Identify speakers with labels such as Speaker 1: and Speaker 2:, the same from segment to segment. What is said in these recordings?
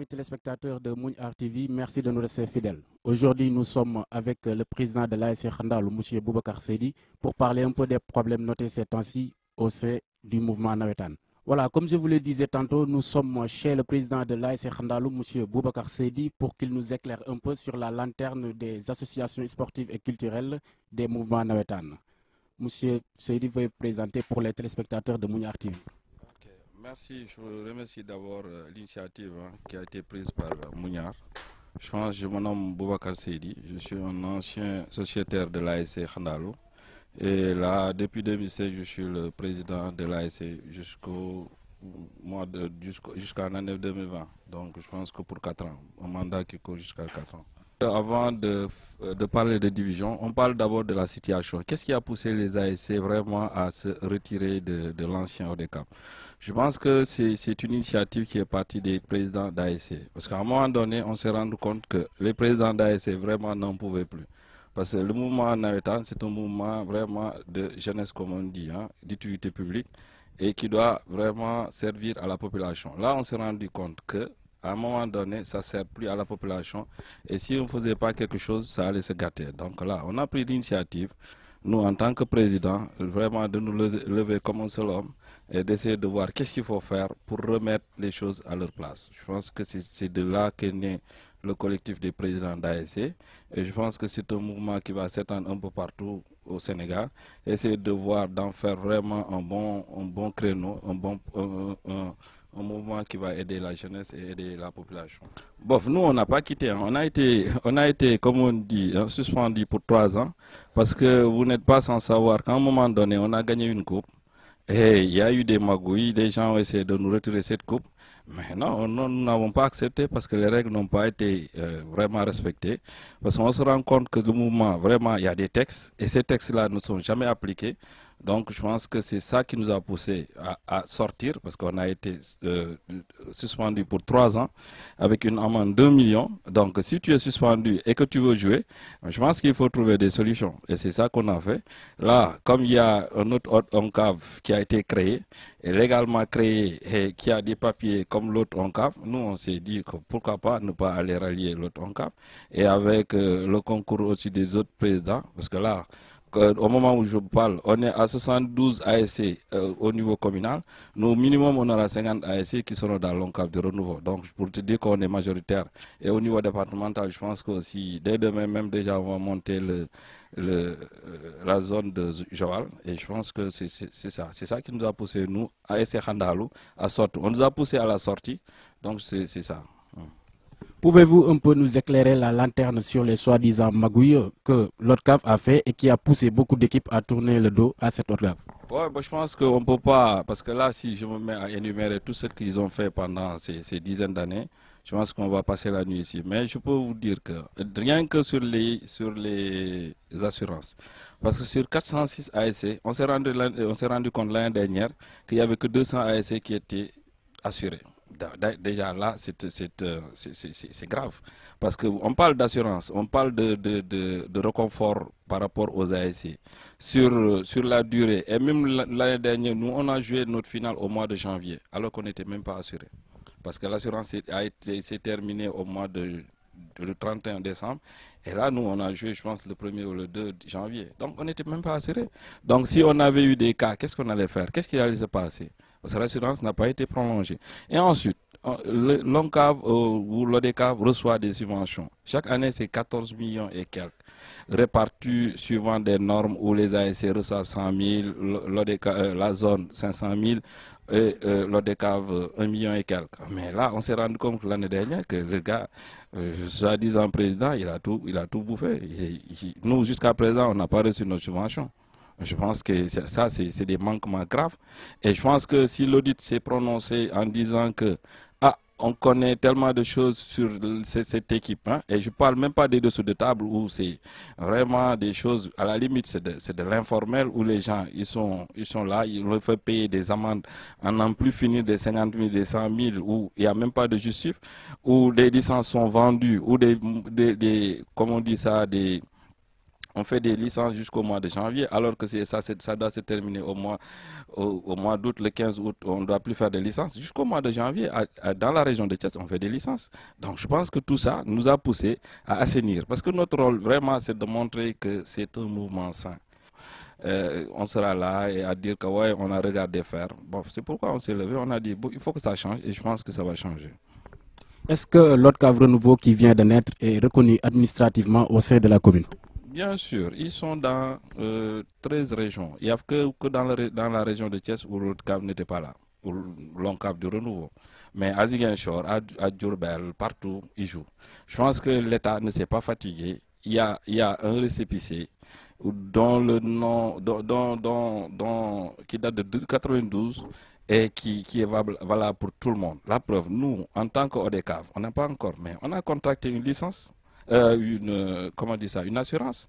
Speaker 1: Amis téléspectateurs de Moon Art TV, merci de nous rester fidèles. Aujourd'hui, nous sommes avec le président de l'ASC Khandalou, M. Boubacar Seydi, pour parler un peu des problèmes notés ces temps-ci au sein du mouvement Nawetan. Voilà, comme je vous le disais tantôt, nous sommes chez le président de l'ASC Khandalou, M. Boubacar Seydi, pour qu'il nous éclaire un peu sur la lanterne des associations sportives et culturelles des mouvements Nawetan. M. Seydi veut présenter pour les téléspectateurs de Moon Art TV.
Speaker 2: Merci, je vous remercie d'abord l'initiative qui a été prise par Mouniar. Je me nomme Boubacar Seydi, je suis un ancien sociétaire de l'ASC Khandalou. Et là, depuis 2016, je suis le président de l'ASC jusqu'à l'année 2020. Donc je pense que pour 4 ans, un mandat qui court jusqu'à 4 ans. Avant de parler de division, on parle d'abord de la situation. Qu'est-ce qui a poussé les ASC vraiment à se retirer de l'ancien ODCAV? Je pense que c'est une initiative qui est partie des présidents d'ASC. Parce qu'à un moment donné, on s'est rendu compte que les présidents d'ASC vraiment n'en pouvaient plus. Parce que le mouvement Nawetan, c'est un mouvement vraiment de jeunesse, comme on dit, d'utilité publique, et qui doit vraiment servir à la population. Là, on s'est rendu compte que à un moment donné, ça ne sert plus à la population. Et si on ne faisait pas quelque chose, ça allait se gâter. Donc là, on a pris l'initiative, nous, en tant que président, vraiment de nous lever comme un seul homme et d'essayer de voir qu'est-ce qu'il faut faire pour remettre les choses à leur place. Je pense que c'est de là qu'est né le collectif des présidents d'ASC. Et je pense que c'est un mouvement qui va s'étendre un peu partout au Sénégal. Essayer de voir, d'en faire vraiment un bon créneau, un mouvement qui va aider la jeunesse et aider la population. Bon, nous, on n'a pas quitté. On a été, comme on dit, suspendu pour 3 ans. Parce que vous n'êtes pas sans savoir qu'à un moment donné, on a gagné une coupe. Et il y a eu des magouilles, des gens ont essayé de nous retirer cette coupe. Mais non, nous n'avons pas accepté parce que les règles n'ont pas été vraiment respectées. Parce qu'on se rend compte que le mouvement, vraiment, il y a des textes. Et ces textes-là ne sont jamais appliqués. Donc je pense que c'est ça qui nous a poussé à sortir, parce qu'on a été suspendu pour 3 ans avec une amende de 2 millions. Donc si tu es suspendu et que tu veux jouer, je pense qu'il faut trouver des solutions. Et c'est ça qu'on a fait. Là, comme il y a un autre ONCAV qui a été créé, et légalement créé, et qui a des papiers comme l'autre ONCAV, nous on s'est dit que pourquoi pas ne pas aller rallier l'autre ONCAV. Et avec le concours aussi des autres présidents, parce que là, au moment où je parle, on est à 72 ASC au niveau communal. Nous, au minimum, on aura 50 ASC qui seront dans l'ONCAV de renouveau. Donc, pour te dire qu'on est majoritaire. Et au niveau départemental, je pense qu'aussi, dès demain même, déjà, on va monter la zone de Joal. Et je pense que c'est ça. C'est ça qui nous a poussé, nous, ASC Khandalou, à sortir. On nous a poussé à la sortie. Donc, c'est ça.
Speaker 1: Pouvez-vous un peu nous éclairer la lanterne sur les soi-disant magouilles que l'ODCAV a fait et qui a poussé beaucoup d'équipes à tourner le dos à cette ODCAV?
Speaker 2: Ouais, je pense qu'on ne peut pas, parce que là, si je me mets à énumérer tout ce qu'ils ont fait pendant ces dizaines d'années, je pense qu'on va passer la nuit ici. Mais je peux vous dire que rien que sur les assurances, parce que sur 406 ASC, on s'est rendu compte l'année dernière qu'il n'y avait que 200 ASC qui étaient assurés. Déjà là, c'est grave. Parce qu'on parle d'assurance, on parle de réconfort par rapport aux ASC sur la durée. Et même l'année dernière, nous, on a joué notre finale au mois de janvier, alors qu'on n'était même pas assuré. Parce que l'assurance s'est terminée au mois de le 31 décembre. Et là, nous, on a joué, je pense, le 1er ou le 2 janvier. Donc, on n'était même pas assuré. Donc, si on avait eu des cas, qu'est-ce qu'on allait faire? Qu'est-ce qui allait se passer? Parce que l'assurance n'a pas été prolongée. Et ensuite, l'ONCAV ou l'ODCAV reçoit des subventions. Chaque année, c'est 14 millions et quelques, répartis suivant des normes où les ASC reçoivent 100 000, la zone 500 000 et l'ODCAV 1 million et quelques. Mais là, on s'est rendu compte l'année dernière que le gars, soi-disant président, il a tout bouffé. Nous, jusqu'à présent, on n'a pas reçu notre subvention. Je pense que ça, c'est des manquements graves. Et je pense que si l'audit s'est prononcé en disant que on connaît tellement de choses sur cette équipe, et je ne parle même pas des dessous de table où c'est vraiment des choses, à la limite, c'est de l'informel où les gens, ils sont là, ils leur font payer des amendes en n'en plus finir des 50 000, des 100 000, où il n'y a même pas de justice, où des licences sont vendues, où comment on dit ça, On fait des licences jusqu'au mois de janvier, alors que ça doit se terminer au mois d'août, le 15 août, on ne doit plus faire de licences. Jusqu'au mois de janvier, dans la région de Thiès, on fait des licences. Donc je pense que tout ça nous a poussé à assainir. Parce que notre rôle, vraiment, c'est de montrer que c'est un mouvement sain. On sera là et à dire que ouais, on a regardé faire. Bon, c'est pourquoi on s'est levé, on a dit bon, il faut que ça change et je pense que ça va changer.
Speaker 1: Est-ce que l'ODCAV Renouveau qui vient de naître est reconnu administrativement au sein de la commune?
Speaker 2: Bien sûr, ils sont dans 13 régions. Il n'y a que dans la région de Thiès où l'ODCAV n'était pas là, ou l'ONCAV du renouveau. Mais à Ziguinchor, à Diourbel, partout, ils jouent. Je pense que l'État ne s'est pas fatigué. Il y a un récépissé dont le nom, qui date de 92 et qui est valable pour tout le monde. La preuve, nous, en tant qu'ODCAV, on n'a pas encore, mais on a contracté une licence comment on dit ça, une assurance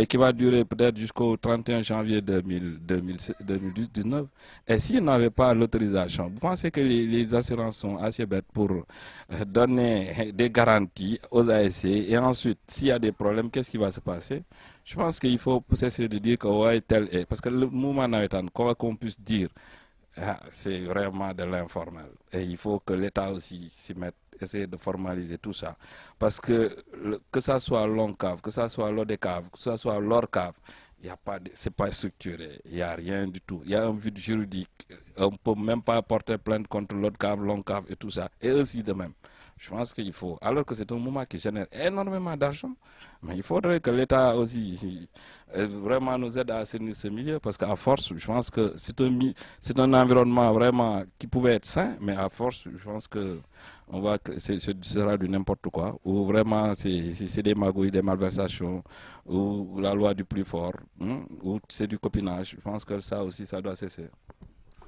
Speaker 2: qui va durer peut-être jusqu'au 31 janvier 2019. Et s'ils n'avaient pas l'autorisation, vous pensez que les assurances sont assez bêtes pour donner des garanties aux ASC et ensuite, s'il y a des problèmes, qu'est-ce qui va se passer? Je pense qu'il faut cesser de dire que ouais, tel est. Parce que le mouvement nawetan, quoi qu'on puisse dire, c'est vraiment de l'informel. Et il faut que l'État aussi s'y mette, essayer de formaliser tout ça. Parce que ça soit l'ONCAV, que ça soit l'ODCAV, que ça soit l'ORCAV, c'est pas structuré, il n'y a rien du tout. Il y a un vide juridique. On ne peut même pas porter plainte contre l'ODCAV, l'ONCAV et tout ça. Et aussi de même. Je pense qu'il faut, alors que c'est un mouvement qui génère énormément d'argent, mais il faudrait que l'État aussi vraiment nous aide à assainir ce milieu, parce qu'à force, je pense que c'est un environnement vraiment qui pouvait être sain, mais à force, je pense que ce sera du n'importe quoi, ou vraiment c'est des magouilles, des malversations, ou la loi du plus fort, ou c'est du copinage. Je pense que ça aussi, ça doit cesser.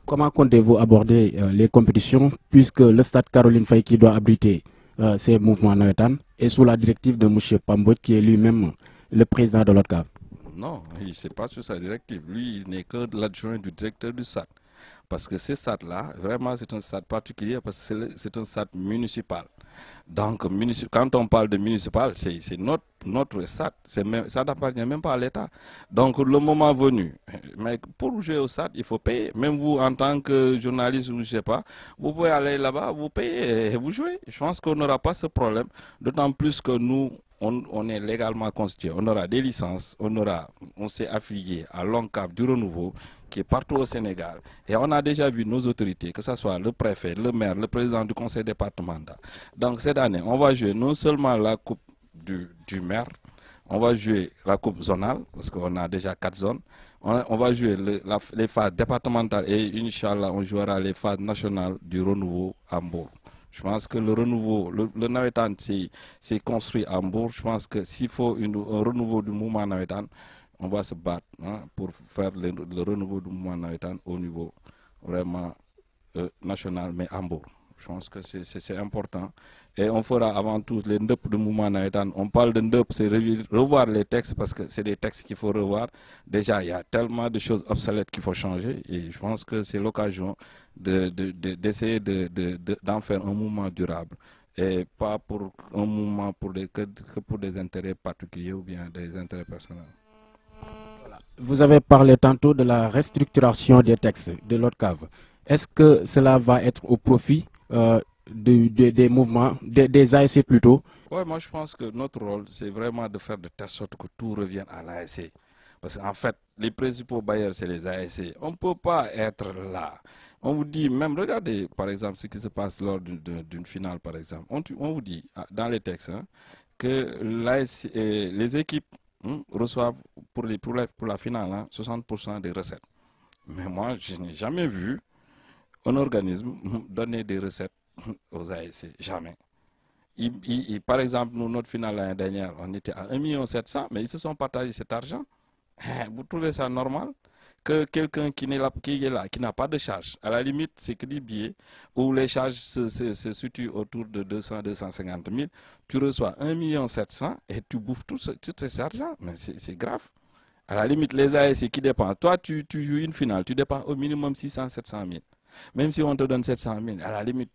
Speaker 1: Comment comptez-vous aborder les compétitions, puisque le stade Caroline Faye qui doit abriter ces mouvements nawetan est sous la directive de M. Pambot, qui est lui-même le président de l'ODCAV?
Speaker 2: Non, il ne sait pas sur sa directive. Lui, il n'est que l'adjoint du directeur du SAD. Parce que ce SAD-là, vraiment, c'est un SAD particulier parce que c'est un SAD municipal. Donc, quand on parle de municipal, c'est notre SAD. Ça n'appartient même pas à l'État. Donc, le moment venu, mais pour jouer au SAD, il faut payer. Même vous, en tant que journaliste ou je ne sais pas, vous pouvez aller là-bas, vous payez et vous jouez. Je pense qu'on n'aura pas ce problème. D'autant plus que nous, on est légalement constitué. On aura des licences, on s'est affilié à l'ONCAV du renouveau, qui est partout au Sénégal. Et on a déjà vu nos autorités, que ce soit le préfet, le maire, le président du conseil départemental. Donc cette année, on va jouer non seulement la coupe du maire, on va jouer la coupe zonale, parce qu'on a déjà 4 zones. On va jouer les phases départementales et Inch'Allah, on jouera les phases nationales du renouveau à Mbour. Je pense que le renouveau, le nawetan s'est construit à Mbour. Je pense que s'il faut un renouveau du mouvement nawetan, on va se battre pour faire le renouveau du mouvement nawetan au niveau vraiment national, mais à Mbour. Je pense que c'est important. Et on fera avant tout les NDEP du mouvement nawetan. On parle de NDEP, c'est revoir les textes parce que c'est des textes qu'il faut revoir. Déjà, il y a tellement de choses obsolètes qu'il faut changer. Et je pense que c'est l'occasion d'essayer d'en faire un mouvement durable. Et pas pour un mouvement que pour des intérêts particuliers ou bien des intérêts personnels.
Speaker 1: Vous avez parlé tantôt de la restructuration des textes de l'ODCAV. Est-ce que cela va être au profit des mouvements, des ASC plutôt?
Speaker 2: Oui, moi je pense que notre rôle, c'est vraiment de faire de telle sorte que tout revienne à l'ASC. Parce qu'en fait, les principaux bailleurs, c'est les ASC. On ne peut pas être là. On vous dit, même regardez par exemple ce qui se passe lors d'une finale, par exemple. On vous dit dans les textes que les équipes reçoivent pour la finale 60% des recettes. Mais moi, je n'ai jamais vu un organisme donner des recettes aux ASC. Jamais. Par exemple, nous, notre finale l'année dernière, on était à 1,7 million, mais ils se sont partagés cet argent. Vous trouvez ça normal que quelqu'un qui est là, qui n'a pas de charge, à la limite, c'est que des billets où les charges se situent autour de 200-250 000, tu reçois 1,7 million et tu bouffes tout cet argent. Mais c'est grave. À la limite, les ASC qui dépensent, toi, tu joues une finale, tu dépenses au minimum 600-700 000. Même si on te donne 700 000, à la limite,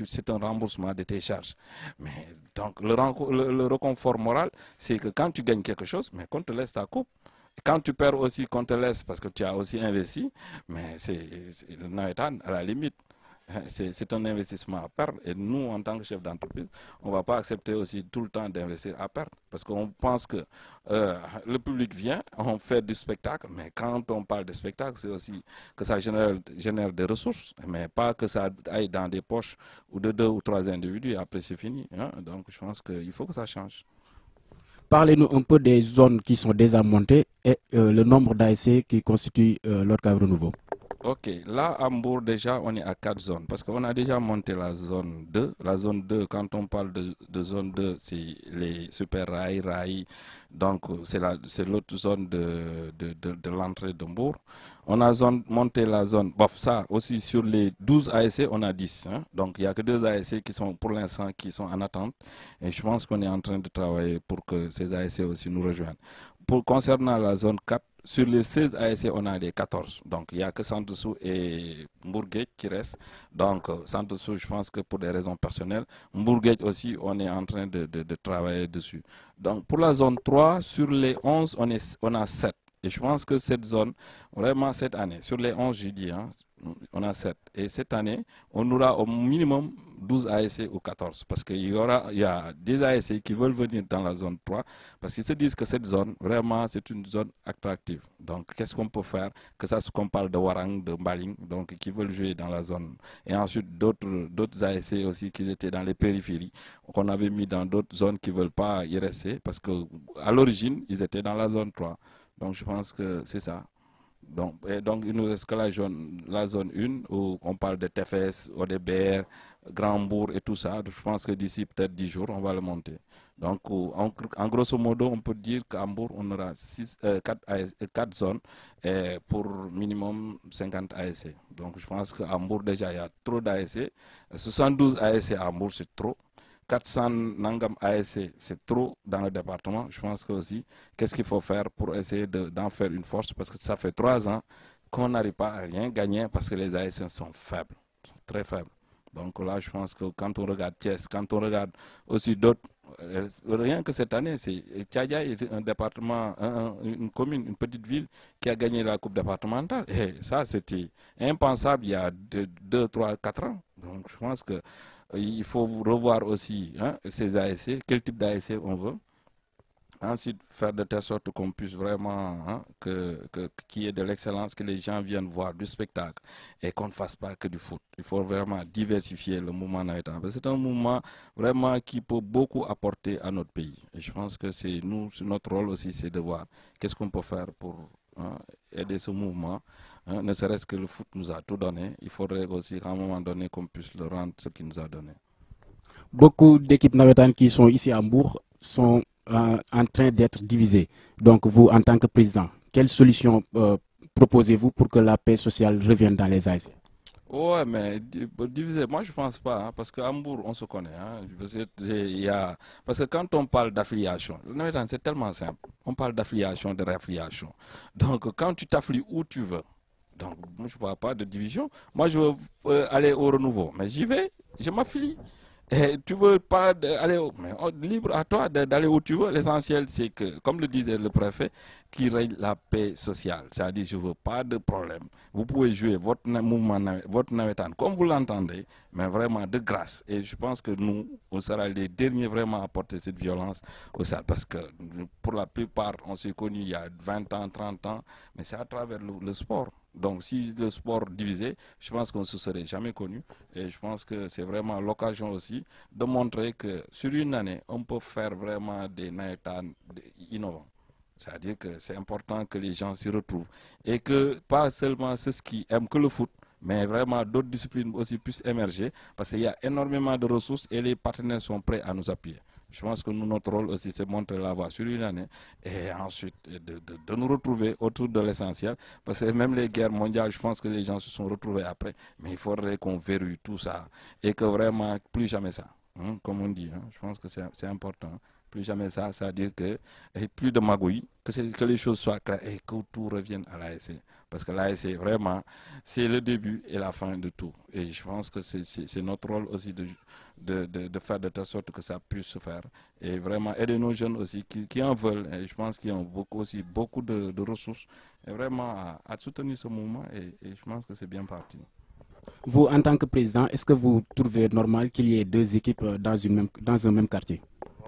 Speaker 2: c'est un remboursement de tes charges. Mais donc, le réconfort moral, c'est que quand tu gagnes quelque chose, mais qu'on te laisse ta coupe. Quand tu perds aussi, qu'on te laisse parce que tu as aussi investi, mais c'est le nawetan, à la limite. C'est un investissement à perdre et nous, en tant que chef d'entreprise, on ne va pas accepter aussi tout le temps d'investir à perdre parce qu'on pense que le public vient, on fait du spectacle, mais quand on parle de spectacle, c'est aussi que ça génère des ressources, mais pas que ça aille dans des poches ou de 2 ou 3 individus et après c'est fini. Hein. Donc je pense qu'il faut que ça change.
Speaker 1: Parlez-nous un peu des zones qui sont déjà montées et le nombre d'ASC qui constituent leur cadre nouveau.
Speaker 2: Ok, là à Hambourg déjà on est à 4 zones parce qu'on a déjà monté la zone 2. La zone 2, quand on parle de zone 2, c'est les super rails, donc c'est l'autre zone de l'entrée d'Hambourg. On a monté la zone, bof, ça aussi sur les 12 ASC, on a 10. Hein, donc il n'y a que 2 ASC qui sont pour l'instant qui sont en attente et je pense qu'on est en train de travailler pour que ces ASC aussi nous rejoignent. Concernant la zone 4, sur les 16 ASC, on a les 14. Donc, il n'y a que Santoussou et Mbourguet qui restent. Donc, Santoussou, je pense que pour des raisons personnelles. Mbourguet aussi, on est en train de travailler dessus. Donc, pour la zone 3, sur les 11, on a 7. Et je pense que cette zone, vraiment cette année, sur les 11, je dis, hein, on a 7. Et cette année, on aura au minimum 12 ASC ou 14. Parce qu'il y a des ASC qui veulent venir dans la zone 3 parce qu'ils se disent que cette zone, vraiment, c'est une zone attractive. Donc, qu'est-ce qu'on peut faire? Que ça, qu'on parle de Warang, de Mbaling, donc qui veulent jouer dans la zone. Et ensuite, d'autres ASC aussi qui étaient dans les périphéries, qu'on avait mis dans d'autres zones qui ne veulent pas y rester parce qu'à l'origine, ils étaient dans la zone 3. Donc, je pense que c'est ça. Donc, il nous reste que la zone 1 où on parle de TFS, ODBR, Grand-Bourg et tout ça. Je pense que d'ici peut-être 10 jours, on va le monter. Donc, en grosso modo, on peut dire qu'à Hambourg, on aura 4 zones pour minimum 50 ASC. Donc, je pense qu'à Hambourg, déjà, il y a trop d'ASC. 72 ASC à Hambourg, c'est trop. 400 Nangam ASC, c'est trop dans le département. Je pense que aussi, qu'est-ce qu'il faut faire pour essayer d'en faire une force? Parce que ça fait 3 ans qu'on n'arrive pas à rien gagner parce que les ASC sont faibles, sont très faibles. Donc là, je pense que quand on regarde Thiès, quand on regarde aussi d'autres, rien que cette année, Tchadia est un département, une commune, une petite ville qui a gagné la coupe départementale. Et ça, c'était impensable il y a 2, 3, 4 ans. Donc je pense que il faut revoir aussi hein, ces ASC, quel type d'ASC on veut. Ensuite, faire de telle sorte qu'on puisse vraiment, hein, qu'il y ait de l'excellence, que les gens viennent voir du spectacle et qu'on ne fasse pas que du foot. Il faut vraiment diversifier le mouvement naïtan. C'est un mouvement vraiment qui peut beaucoup apporter à notre pays. Et je pense que notre rôle aussi, c'est de voir qu'est-ce qu'on peut faire pour hein, aider ce mouvement. Hein, ne serait-ce que le foot nous a tout donné. Il faudrait aussi qu'à un moment donné, qu'on puisse le rendre ce qu'il nous a donné.
Speaker 1: Beaucoup d'équipes navétanes qui sont ici à Hambourg sont en train d'être divisées. Donc vous, en tant que président, quelle solution proposez-vous pour que la paix sociale revienne dans les ASC?
Speaker 2: Ouais, mais diviser, moi je pense pas, hein, parce qu'à Hambourg, on se connaît. Hein, parce que quand on parle d'affiliation, c'est tellement simple. On parle d'affiliation, de réaffiliation. Donc quand tu t'affilies où tu veux, donc moi je ne vois pas de division. Moi je veux aller au renouveau, mais j'y vais, je m'affilie. Et tu veux pas aller libre à toi d'aller où tu veux. L'essentiel, c'est que, comme le disait le préfet, qu'il règne la paix sociale. C'est-à-dire, je ne veux pas de problème. Vous pouvez jouer votre mouvement, votre navetan, comme vous l'entendez, mais vraiment de grâce. Et je pense que nous, on sera les derniers vraiment à porter cette violence au stade. Parce que pour la plupart, on s'est connus il y a 20 ans, 30 ans, mais c'est à travers le sport. Donc, si le sport divisé, je pense qu'on ne se serait jamais connu. Et je pense que c'est vraiment l'occasion aussi de montrer que sur une année, on peut faire vraiment des naïtans innovants. C'est-à-dire que c'est important que les gens s'y retrouvent. Et que pas seulement ceux qui aiment que le foot, mais vraiment d'autres disciplines aussi puissent émerger. Parce qu'il y a énormément de ressources et les partenaires sont prêts à nous appuyer. Je pense que notre rôle aussi, c'est de montrer la voie sur une année et ensuite de nous retrouver autour de l'essentiel. Parce que même les guerres mondiales, je pense que les gens se sont retrouvés après. Mais il faudrait qu'on verrouille tout ça et que vraiment, plus jamais ça. Hein, comme on dit, hein, je pense que c'est important Plus jamais ça, c'est-à-dire que plus de magouilles, que les choses soient claires et que tout revienne à l'ASC. Parce que l'ASC, vraiment, c'est le début et la fin de tout. Et je pense que c'est notre rôle aussi de faire de telle sorte que ça puisse se faire. Et vraiment aider nos jeunes aussi qui en veulent. Et je pense qu'ils ont aussi beaucoup de ressources. Et vraiment à soutenir ce mouvement. Et je pense que c'est bien parti.
Speaker 1: Vous, en tant que président, est-ce que vous trouvez normal qu'il y ait deux équipes dans un même quartier?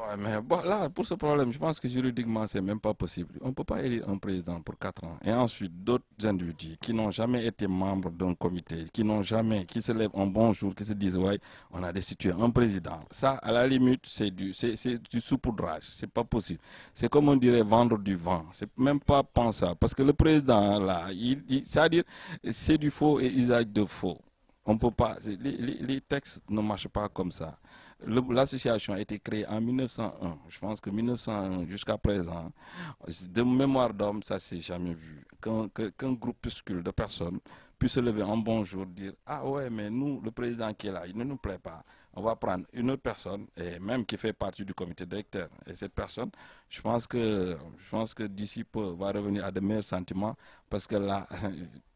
Speaker 2: Ouais, mais bon, là, pour ce problème, je pense que juridiquement, c'est même pas possible. On ne peut pas élire un président pour 4 ans. Et ensuite, d'autres individus qui n'ont jamais été membres d'un comité, qui se lèvent un bon jour, qui se disent, ouais, on a destitué un président. Ça, à la limite, c'est du saupoudrage. C'est pas possible. C'est comme on dirait vendre du vent. C'est même pas pensable. Parce que le président, là, c'est-à-dire, c'est du faux et usage de faux. On peut pas, les textes ne marchent pas comme ça. L'association a été créée en 1901. Je pense que 1901 jusqu'à présent, de mémoire d'homme, ça s'est jamais vu. Qu'un groupuscule de personnes puisse se lever un bon jour, dire ah ouais, mais nous, le président qui est là, il ne nous plaît pas. On va prendre une autre personne, et même qui fait partie du comité directeur. Et cette personne, je pense que d'ici peu va revenir à de meilleurs sentiments, parce que là,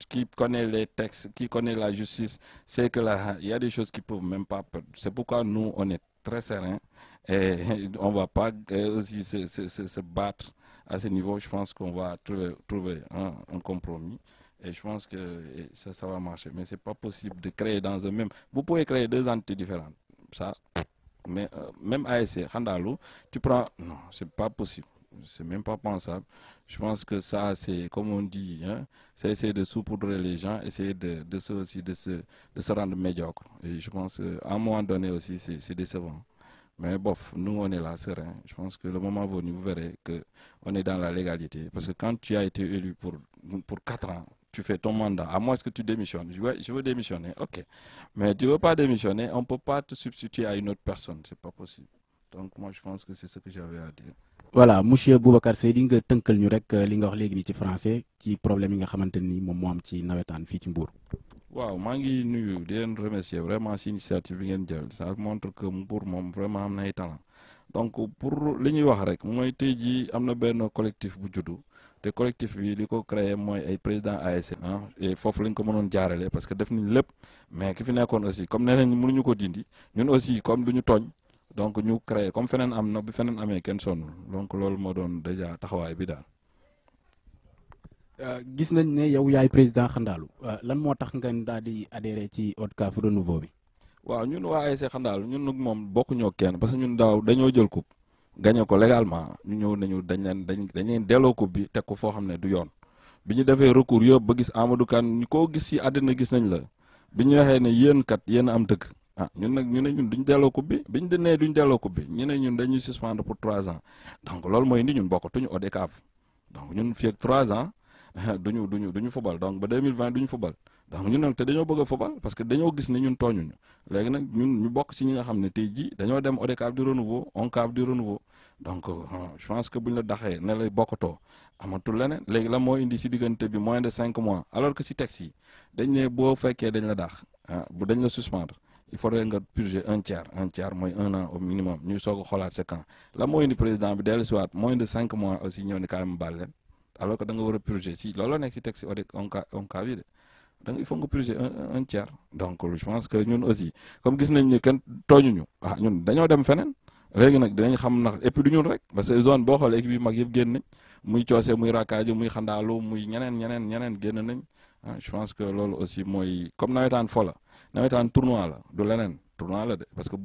Speaker 2: qui connaît les textes, qui connaît la justice, c'est que là, il y a des choses qui peuvent même pas perdre. C'est pourquoi nous, on est très serein et on ne va pas aussi se battre à ce niveau. Je pense qu'on va trouver un compromis. Et je pense que ça va marcher. Mais ce n'est pas possible de créer dans un même... Vous pouvez créer deux entités différentes. Ça, mais même ASC, Khandalou, tu prends... Non, ce n'est pas possible. C'est même pas pensable. Je pense que ça, c'est comme on dit, hein, c'est essayer de saupoudrer les gens, essayer de se rendre médiocre. Et je pense qu'à un moment donné aussi, c'est décevant. Mais bof, nous, on est là, serein. Je pense que le moment venu, vous verrez qu'on est dans la légalité. Parce que quand tu as été élu pour 4 ans, tu fais ton mandat, à moins que tu démissionnes. Je veux démissionner, ok. Mais tu ne veux pas démissionner, on ne peut pas te substituer à une autre personne. Ce n'est pas possible. Donc moi, je pense que c'est ce que j'avais à dire.
Speaker 1: Voilà monsieur Boubacar Seydi nga tënkal ñu rek li nga wax léegi nii ci français ci problème yi nga xamante ni moom moo am ci nawetaan fii ci Mbour.
Speaker 2: waaw maa ngi nuyu di leen remercier vraiment si initiative bi ngeen jël ça montre que Mbour moom vraiment am na ay talent donc pour li ñuy wax rek mooy tey jii am na benn collectif bu juddu te collectif bi li ko créé mooy ay président ASC et foofu lañ ko mënoon jaarale parce que def nañ lépp mais ki fi nekkoon aussi comme nee nañ mënuñu ko dindi ñun aussi comme duñu tooñ donc ñu créé comme feneen am na bi feneen amee kenn sonnul donc loolu moo doon déjà taxawaay bi daal.
Speaker 1: gis nañ ne yow yaay président Khandalou lan moo tax nga daal di adhéré ci ODCAV renouveau bi.
Speaker 2: waaw ñun waa ASC Khandalou ñun nag moom bokkuñoo kenn parce que ñun daaw dañoo jël coupe gagné ko légalement ñu ñëw nañu dañ leen delloo coupe bi teg ko foo xam ne du yoon bi ñu defee recours yëpp ba gis Amadou Kane ñu koo gis si àddina gis nañ la bi ñu waxee ne yéen kat yéen a am dëgg. ñun nag ñu ne ñun duñ delloo coupe bi biñ nee duñ delloo coupe bi ñu ne ñun dañuy suspendre pour 3 ans donc loolu mooy indi ñun bokkatuñu ODCAV donc ñun fii ak 3 ans duñu fubal donc ba 2020 duñu fubal donc ñun nag te dañoo bëgg a fubal parce que dañoo gis ne ñun tooñuñu léegi nag ñun ñu bokk si ñi nga xam ne tey jii dañoo dem ODCAV di renouveau ONCAV di renouveau donc je pense que buñ la daxee ne lay bokkatoo amatul leneen léegi la moo indi si diggante bi moins de 5 mois alors que si texte yi dañ ne boo fekkee dañ la dax bu dañ la suspendre il faudrait nga purger un tiers mooy 1 an au minimum ñu soog a xoolaat sa camp la moo indi président bi dellu si waat moins de 5 mois aussi ñëw ni kaay ma baal leen alors que da nga war a purger si looloo nekk si texte ONCAV yi de donc il faut nga purger un tiers donc je pense que ñun aussi comme gis nañ ne kenn tooñuñu ñun dañoo dem feneen léegi nag dinañ xam ndax et puis du ñun rek parce que zone boo xoolee équipe yi mag yëpp génn nañ muy Coose muy Rakaaji muy Khandalou muy ñeneen génn nañ je pense que loolu aussi mooy comme nawetaan fo la nawetaan tournoi la du leneen tournoi la de parce que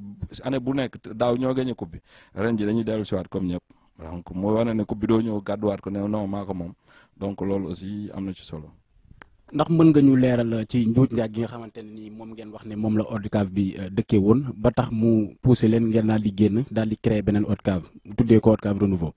Speaker 2: année bu nekk daaw ñoo gagné coupe bi ren ji dañuy dellu si waat comme ñëpp donc mooy wane ne coupe bi doo ñëw gàdduwaat ko ne non maa ko moom donc loolu aussi am na ci solo.
Speaker 1: ndax mën nga ñu leeral ci njuuj njaaj gi nga xamante ne ni moom ngeen wax ne moom la ODCAV bi dëkkee woon ba tax mu poussé leen ngeen daal di génn daal di créer beneen ODCAV tuddee ko ODCAV renouveau.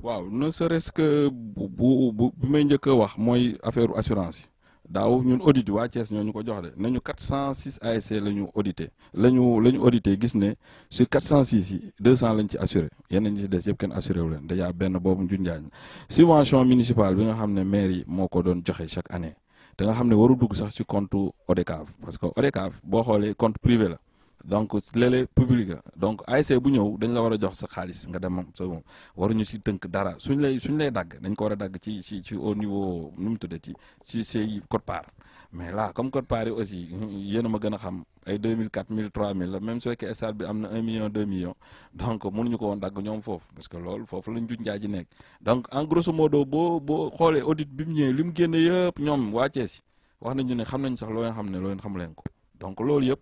Speaker 2: waaw ne serait-ce que bu may njëkk a wax mooy affaire assurance yi daaw ñun audit waa Thiès ñoo ñu ko jox de nañu 406 ASC la ñu audité la ñu audité gis ne sur 406 yi 200 lañ ci assuré yeneen ñi ci des yëpp kenn assuré wu leen déjà benn boobu njuuj njaaj subvention municipale bi nga xam ne maire yi moo ko doon joxe chaque année te nga xam ne waru dugg sax ci compte ODCAV parce que ODCAV boo xoolee compte privé la donc léeg-léeg public la donc ASC bu ñëw dañ la war a jox sa xaalis nga dem sa moom waruñu si tënk dara suñ lay dagg dañ ko war a dagg ci au niveau nu mu tuddati ci say quote-part mais là comme quote-part yi aussi yéen a ma gën a xam ay 2000 4000 3000 la même su fekkee stade bi am na 1 million 2 millions donc mënuñu ko woon dagg ñoom foofu parce que loolu foofu lañ juñ njaay ji nekk donc en grosso modo boo xoolee audit bi mu ñëwee li mu génne yëpp ñoom waa Thiès wax nañu ne xam nañ sax loo leen xam ne loo leen xamu leen ko donc loolu yëpp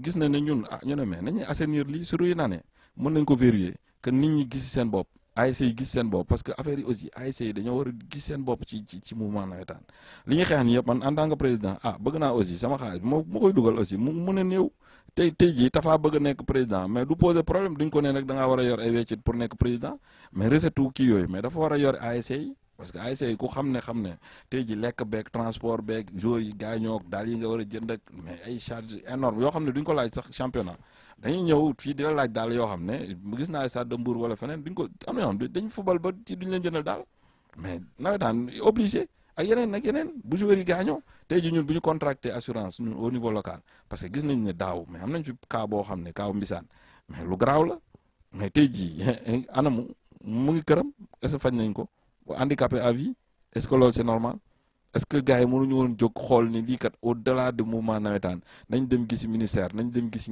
Speaker 2: gis na ne ñun ñu ne mais nañuy assainir lii sur yu nane mën nañ ko vérifier que nit ñi gis seen bopp ASC yi gis seen bopp parce que affaire yi aussi ASC yi dañoo war a gis seen bopp ci mouvement nawetaan li ñu xeex ni yëpp man en tant que président bëgg naa aussi sama xaalis ma koy dugal aussi mu mën a néew tey jii Tafa bëgg a nekk président mais du poser problème duñ ko ne rek da ngaa war a yor ay weccit pour nekk président mais recette kii yooyu mais dafa war a yor ASC yi parce que ASC yi ku xam ne tey ji lekk beeg transport beeg joueurs yi gaañoo daal yi nga war a jënd ak mais ay charge énorme yoo xam ne duñ ko laaj sax championnat dañuy ñëw fii di la laaj daal yoo xam ne gis naa stade de Mbour wala feneen duñ ko am na yoo xam ne dañ fubal ba ci duñ leen jëndal daal mais nawetaan obligé ak yeneen bu joueurs yi gaañoo tey ji ñun bu ñu contracté assurance ñun au niveau local parce que gis nañ ne daaw mais am nañ fi cas boo xam ne cas Mbissane mais lu garaaw la mais tey ji anamu mu ngi këram est-ce que faj nañ ko handicapé à vie est-ce que loolu c'est normal est-ce que gars yi mënuñu woon jóg xool ni lii kat au-delà du mouvement nawetaan nañ dem gisi ministère nañ dem gisi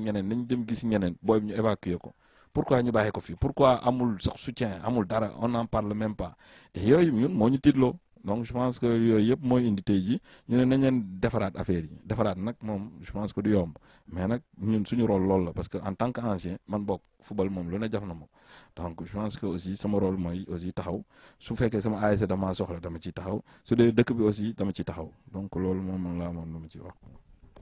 Speaker 2: ñeneen booy bi ñu évacuer ko pourquoi ñu bàyyi ko fii pourquoi amul sax soutien amul dara on n'en parle même pas et yooyu ñun moo ñu tiitloo donc je pense que yooyu yëpp mooy indi tey ji ñu ne nañ leen defaraat affaire yi defaraat nag moom je pense que du yomb mais nag ñun suñu rôle loolu la parce que en tant que ancien man bokk football moom lu ne jox na ma donc je pense que aussi sama rôle mooy aussi taxaw su fekkee sama ASC dama soxla dama ciy taxaw su dee dëkk bi aussi dama ciy taxaw donc loolu moom laa moom lu ma ciy wax.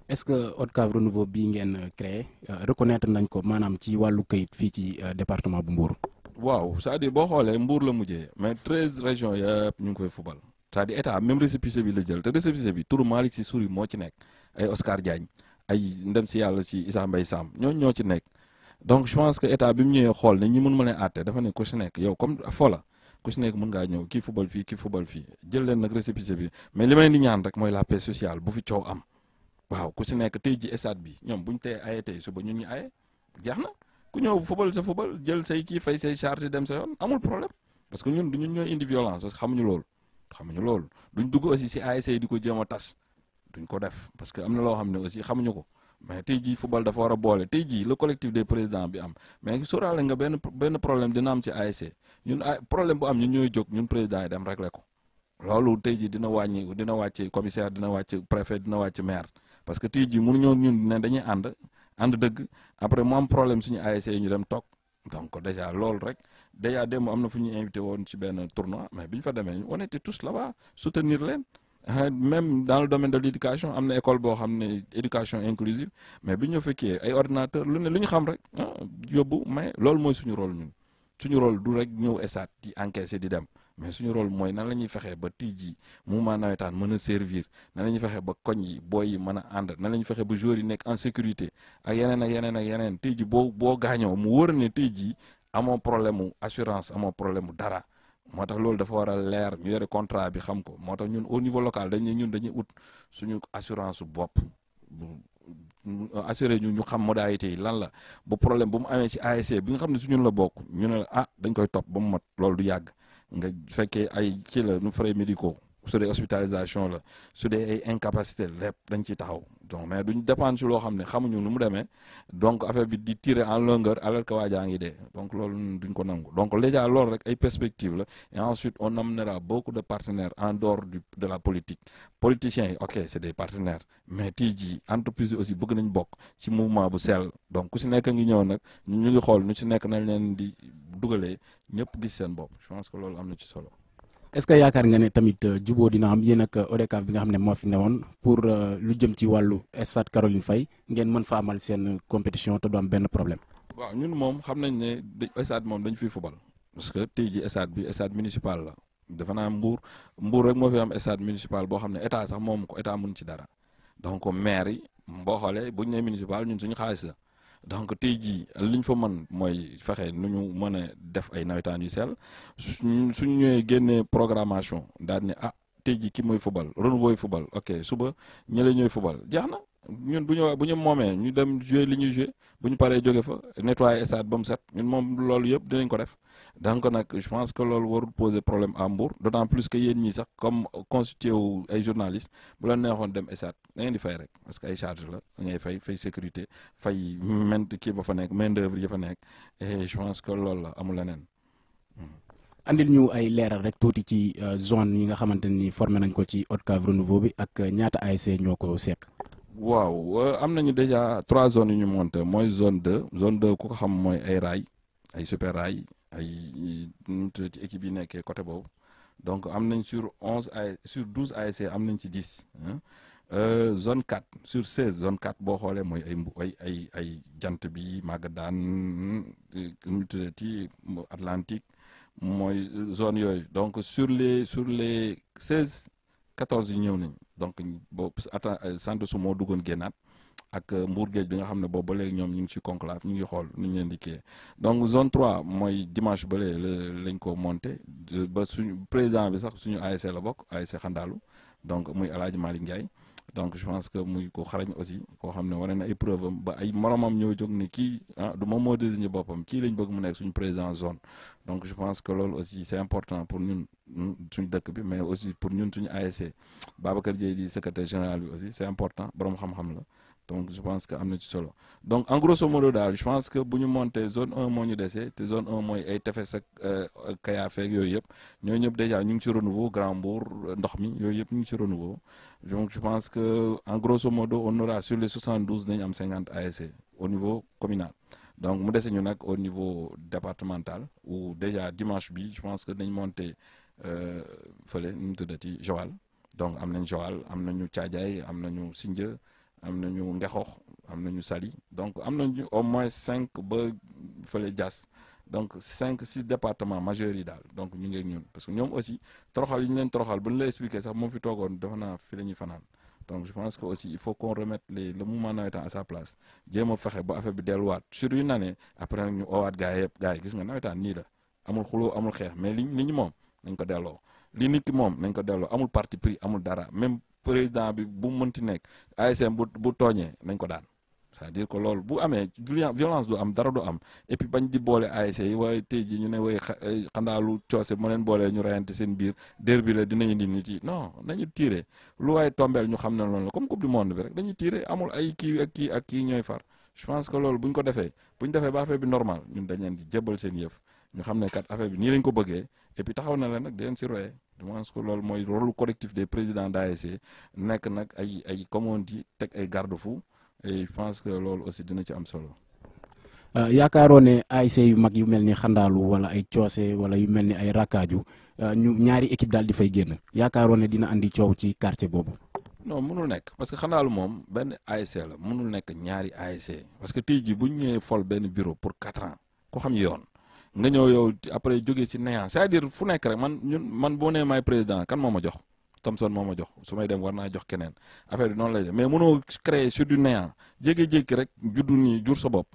Speaker 1: est-ce que ODCAV renouveau bii ngeen créé reconnaître nañ ko maanaam ci wàllu kayit fii ci département bu Mbour.
Speaker 2: waaw c'est-à-dire boo xoolee Mbour la mujjee mais 13 régions yëpp ñu ngi koy football c'est-à-dire état même récépissé bi la jël te récépissé bi turu Malick Sy Souris moo ci nekk ay Oscar Diagne ay ndem si yàlla ci Issa Mbaye Sam ñoo ci nekk donc je pense que état bi mu ñëwee xool ne ñi mun ma leen àtte dafa ne ku si nekk yow comme fo la ku si nekk mën ngaa ñëw kii football fii jël leen nag récépissé bi mais li ma leen di ñaan rek mooy la paix sociale bu fi coow am waaw ku si nekk tey ji stade bi ñoom buñ tey aye tey suba ñun ñu aye jeex na ku ñëw football sa football jël say kii fay say charge dem sa yoon amul problème parce que ñun ñooy indi violence parce que xamuñu loolu duñ dugg aussi si ASC di ko jéem a tas duñ ko def parce que am na loo xam ne aussi xamuñu ko mais tey jii football dafa war a boole tey jii le collectif des présidents bi am mais sóoraale nga benn problème dina am ci ASC ñun problème bu am ñun ñooy jóg ñun présidents yi dem régler ko loolu tey jii dina wàcc commissaire dina wàcc préfet dina wàcc maire parce que tey jii mënuñoo ñun ne dañuy ànd dëgg après mu am problème suñu ASC yi ñu dem toog donc déjà loolu rek déjà démb am na fu ñu invité woon ci benn tournoi mais bi ñu fa demee on était tous là-bas soutenir leen même dans le domaine de l'éducation am na école boo xam ne éducation inclusive mais bi ñu fekkee ay ordinateur lu ñu xam rek yóbbu mais loolu mooy suñu rôle ñun suñu rôle du rek ñëw esat di encaisser di dem mais suñu rôle mooy nan la ñuy fexee ba tey jii mouvement nawetaan mën a servir nan la ñuy fexee ba koñ yi booy yi mën a ànd nan la ñuy fexee ba joueurs yi nekk en sécurité ak yeneen tey jii boo gaañoo mu wóor ne tey jii amoo problème mu assurance amoo problème mu dara moo tax loolu dafa war a leer ñu yore contrat bi xam ko moo tax ñun au niveau local dañuy ut suñu assurance bopp assuré ñu xam modalité yi lan la ba problème bu mu amee ci ASC bi nga xam ne su ñun la bokk ñu ne la dañ koy topp ba mu mat loolu du yàgg nga fekkee ay kii la nu frais médicaux su dee hospitalisation la su dee ay incapacité lépp dañ ciy taxaw donc mais duñ dépendre ci loo xam ne xamuñu nu mu demee donc affaire bi di tirer en longueur alors que waajaa ngi dee donc loolu duñ ko nangu donc déjà loolu rek ay perspectives la et ensuite on amènera beaucoup de partenaires en dehors de la politique politiciens yi ok c'est des partenaires mais tey jii entreprise yi aussi bëgg nañ bokk ci mouvement bu sell donc ku si nekk ngi ñëw nag ñu ngi xool ñu si nekk nañ leen di dugalee ñëpp gis seen bopp je pense que loolu am na ci solo.
Speaker 1: est-ce que yaakaar nga ne tamit jubóo dina am yéen ak ODCAV bi nga xam ne moo fi newoon pour lu jëm ci wàllu stade Caroline Faye ngeen mën fa amal seen compétition te du am benn problème.
Speaker 2: waaw ñun moom xam nañ ne stade moom dañ fiy fubal parce que tey jii stade municipal la dafa naa Mbour rek moo fi am stade municipal boo xam ne état sax moom ko état mun ci dara donc maire yi boo xoolee buñ ne municipal ñun suñu xaalis la. donc tey jii liñ fa mën mooy fexe nu ñu mën a def ay nawetaan yu sell suñu ñëwee génnee programmation daal ne tey jii ki mooy football renouveau yi football ok suba ñële ñooy football jeex na ñun bu ñu moomee ñu dem jouer li ñuy jouer bu ñu paree jóge fa nettoyer stade ba mu set ñun moom loolu yëpp dinañ ko def donc nag je pense que loolu warul poser problème à Mbour d'autant plus que yéen ñi sax comme constitué wu ay journalistes bu la neexoon dem stade da ngeen di fay rek parce que ay charge la da ngay fay sécurité fay kii ba fa nekk main d'œuvre yi fa nekk et je pense que loolu la amul leneen.
Speaker 1: andil ñu ay leeral rek tuuti ci zone yi nga xamante ni formé nañ ko ci ODCAV renouveau bi ak ñaata ASC ñoo ko seq.
Speaker 2: waaw am nañu déjà 3 zones yu ñu monté mooy zone 2 ku ko xam mooy ay raay ay super raay ay ci équipe yi nekkee côté boobu donc am nañ sur 12 ASC am nañ ci 10 zone 4 sur 16 zone 4 boo xoolee mooy ay jant bi Magadaan nu tuddati Atlantique mooy zone yooyu donc sur les 16 14 yi ñëw nañ donc boobu centre su moo duggoon génnaat ak Mbour Géej bi nga xam ne boobu ba léegi ñoom ñu ngi ci conclave ñu ngi xool nu ñu leen di kii donc zone 3 mooy dimanche ba léegi lañ ko monté ba suñu président bi sax suñu ASC la bokk ASC Xandaalu donc muy El Hadj Malick Ndiaye donc je pense que muy ko xarañ aussi koo xam ne wane na ay preuve am ba ay moromam ñoo jóg ne kii du moom moo désigné boppam kii lañ bëgg mu nekk suñu président zone donc je pense que loolu aussi c'est important pour ñun suñu dëkk bi mais aussi pour ñun suñu ASC Babacar Dieye di secrétaire général bi aussi c'est important borom xam-xam la donc je pense que am na ci solo donc en grosso modo daal je pense que bu ñu monté zone 1 moo ñu desee te zone 1 mooy ay tefes ak Kayafeeg yooyu yëpp ñooñu ñëpp déjà ñu ngi ci renouveau Grand Mbour ndox mi yooyu yëpp ñu ngi ci renouveau donc je pense que en grosso modo on aura sur les 72 nañu am 50 ASC au niveau communal donc mu dese ñu nag au niveau départemental où déjà dimanche bi je pense que dañ monté fële nu mu tuddati Joal donc am nañ Joal am nañu Thiadiaye am nañu Sindia am nañu Ngexox am nañu Saly donc am nañu au moins 5 ba fële Diass donc 5-6 départements majeurs yi daal donc ñu ngi ak ñun parce que ñoom aussi toroxal yi ñu leen toroxal bu ñu la expliqué sax moom fi toogoon defe naa fi la ñuy fanaan donc je pense que aussi il faut qu'on remette le mouvement navétane à sa place jéem a fexe ba affaire bi delluwaat sur une année après nag ñu oowaat gars yi gis nga navétane nii la amul xuloo amul xeex mais li ñu moom nañ ko delloo li nit ki moom nañ ko delloo amul parti pris amul dara même président bi bu mënti nekk ASM bu tooñee nañ ko daan c'est-à-dire que loolu bu amee violence du am dara du am et puis bañ di boole ASC yi waaye tey ji ñu ne way Xandaalu coose mu leen boolee ñu reyante seen biir dér bi la dinañ indi nit yi non nañu tiré lu waaye tombeel ñu xam ne loolu la comme coupe du monde bi rek dañuy tiré amul ay kii ak kii ñooy far je pense que loolu bu ñu ko defee ba affaire bi normal ñun dañ leen di jébal seen yëf ñu xam ne kat affaire bi nii lañ ko bëggee et puis taxaw na leen nag di leen surveiller je pense que loolu mooy rôle collectif des présidents d'ASC nekk nag ay comme on dit teg ay garde-fou et je pense que loolu aussi dina ci am solo.
Speaker 1: yaakaaroo ne ASC yu mag yu mel ni Xandaalu wala ay coose wala yu mel ni ay Rakkaaju ñu ñaari équipe daal di fay génn yaakaaroo ne dina andi coow ci quartier boobu.
Speaker 2: non mënul nekk parce que Xandaalu moom benn ASC la mënul nekk ñaari ASC parce que tey jii bu ñu ñëwee fol benn bureau pour 4 ans ko xam yoon nga ñëw yow après jógee ci néant c'est-à-dire fu nekk rek man boo nee maay président kan moo ma jox. Thomson moo ma jox su may dem war naa jox keneen affaire bi noonu lay def mais mënoo créer sur du néant jékki-jékki rek juddu nii jur sa bopp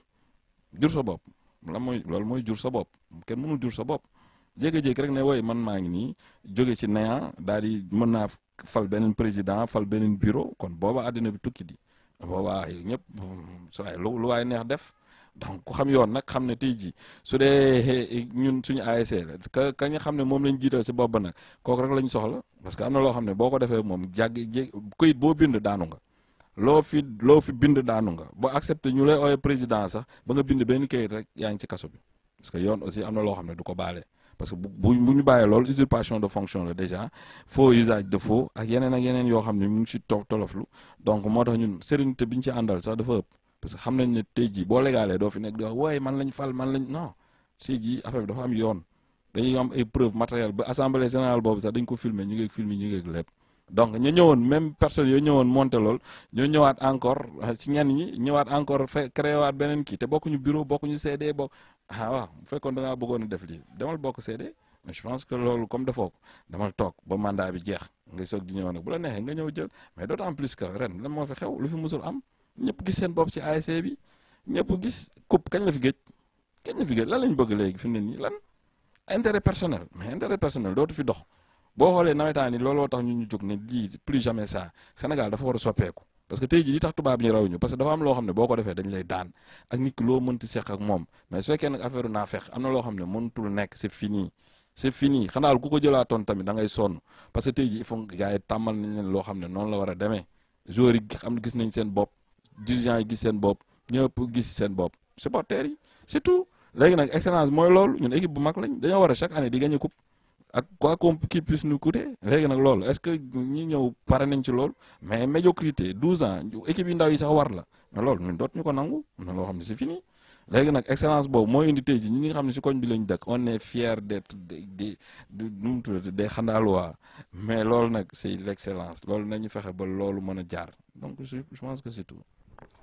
Speaker 2: loolu mooy jur sa bopp kenn mënul jur sa bopp jékki-jékki rek ne woy man maa ngi nii jóge ci néant daal di mën naa fal beneen président fal beneen bureau kon booba àddina bi tukki di booba ñëpp saa lu waay neex def donc ku xam yoon nag xam ne tey jii su dee ñun suñu ASC la ka nga xam ne moom lañ jiital si bopp nag kooku rek lañ soxla parce que am na loo xam ne boo ko defee moom këyit boo bind daanu nga loo fi bind daanu nga ba accepté ñu lay ooyee président sax ba nga bind benn këyit rek yaa ngi ci kaso bi parce que yoon aussi am na loo xam ne du ko baale parce que bu ñu bàyyee loolu usurpation de fonction la déjà faux usage de faux ak yeneen yoo xam ne mu ngi si toloflu donc moo tax ñun sérénité bi ñu ci àndal sax dafa ëpp parce que xam nañ ne tey jii boo légalee doo fi nekk di wax wooy man lañ fal non si ji affaire bi dafa am yoon dañuy am ay preuve matérielle ba assemblée générale boobu sax dañ ko filmer ñu ngi lépp donc ñu ñëwoon même personne yooyu ñëwoon monté lool ñoo ñëwaat encore si ñenn ñi ñëwaat encore créé waat beneen kii te bokkuñu bureau bokkuñu CD waaw bu fekkoon da ngaa bëggoon a def lii demal bokk CD mais je pense que loolu comme defoo ko damal toog ba mandat bi jeex nga soog di ñëw nag bu la neexee nga ñëw jël mais d'autant plus que ren lan moo fi xew lu fi musul am ñëpp gis seen bopp ci ASC bi ñëpp gis coupe kañ la fi géej lan lañ bëgg léegi fi mu ne nii lan intérêt personnel mais intérêt personnel dootu fi dox boo xoolee nawetaan yi looloo tax ñu jóg ne lii plus jamais ça Sénégal dafa war a soppeeku parce que tey jii li tax tubaab ñi raw ñu parce que dafa am loo xam ne boo ko defee dañ lay daan ak nit ki loo mënti seq ak moom mais su fekkee nag affaire naa fex am na loo xam ne mënutul nekk c'est fini xanaa ku ko jëlaatoon tamit da ngay sonn parce que tey jii il faut gars yi tàmmal nañ leen loo xam ne noonu la war a demee joueurs yi xam gis nañ seen bopp dirigeants yi gis seen bopp ñëpp gis seen bopp supporters yi c'est tout léegi nag excellence mooy loolu ñun équipe bu mag lañ dañoo war a chaque année di gagner coupe ak quoi qu'il puisse nous coûter léegi nag loolu est-ce que ñi ñëw pare nañ ci loolu mais médiocrité 12 ans équipe yi ndaw yi sax war la mais loolu ñun dootuñu ko nangu na loo xam ne c'est fini léegi nag excellence boobu mooy indi tey ji ñi nga xam ne si koñ bi lañ dëkk on est fier d'être nu mu tuddati des Xandaaluwaa mais loolu nag c'est l'excellence loolu nañu fexe ba loolu mën a jaar donc je pense que c'est tout.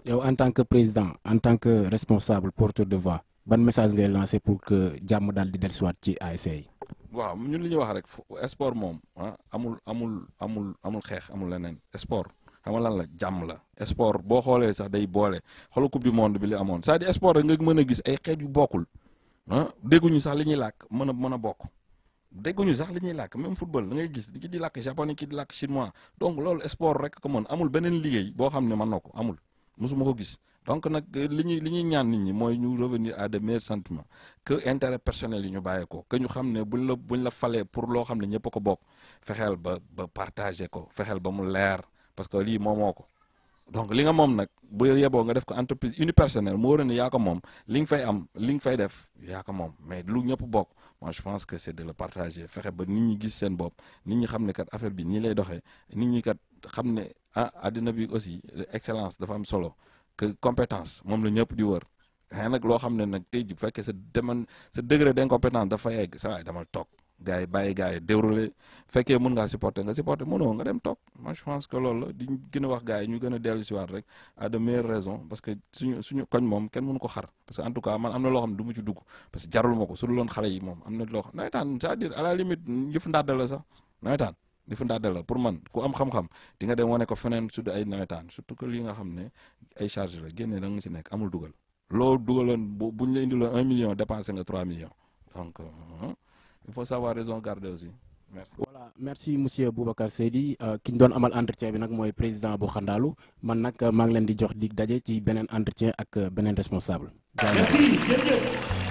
Speaker 1: yow en tant que président en tant que responsable porteur de voix ban message ngay lancer pour que jàmm daal di dellusiwaat ci ASC yi.
Speaker 2: waaw ñun li ñuy wax rek sport moom amul xeex amul leneen sport xam nga lan la jàmm la sport boo xoolee sax day boole xoolal coupe du monde bi li amoon c'est-à-dire sport rek nga mën a gis ay xeet yu bokkul dégguñu sax li ñuy làkk mën a bokk dégguñu sax li ñuy làkk même football da ngay gis ki di làkk japonais ki di làkk chinois donc loolu sport rek ko mën amul beneen liggéey boo xam ne mën na ko amul mosuma ko gis donc nag li ñuy ñaan nit ñi mooy ñu revenir à de meilleurs sentiments que intérêt personnel yi ñu bàyyee ko que ñu xam ne buñ la falee pour loo xam ne ñëpp a ko bokk fexeel ba partager ko fexeel ba mu leer parce que lii moomoo ko donc li nga moom nag bu yeboo nga def ko entreprise unipersonnelle mu war a ne yaa ko moom li nga fay am li nga fay def yaa ko moom mais lu ñëpp bokk moi je pense que c'est de le partager fexe ba nit ñi gis seen bopp nit ñi xam ne kat affaire bi nii lay doxee nit ñi kat xam ne àddina bi aussi excellence dafa am solo que compétence moom la ñëpp di wër xëy nag loo xam ne nag tey ji bu fekkee sa degré d'incompétence dafa yegg sa waay damal toog gars yi bàyyi gars yi déroulé fekkee mën ngaa supporter nga supporter mënoo nga dem toog moi je pense que loolu la di gën a wax gars yi ñu gën a dellu si waat rek à de meilleures raisons parce que suñu koñ moom kenn mënu ko xar parce que en tout cas man am na loo xam ne du mu ci dugg parce que jarul ma ko su dul loon xale yi moom am na loo xam nawetaan c'est-à-dire à la limite yëf ndàdda la sax nawetaan yëf ndàdda la pour man ku am xam-xam di nga dem wane ko feneen su ay nawetaan surtout que lii nga xam ne ay charge la génne da nga si nekk amul dugal loo dugaloon buñ la indiloon 1 million dépensé nga 3 millions donc il faut savoir raison garder aussi merci.
Speaker 1: voilà merci monsieur Boubacar Seydi ki ñu doon amal entretien bi nag mooy président bu Xandaalu man nag maa ngi leen di jox dig daje ci beneen entretien ak beneen responsable.
Speaker 3: merci.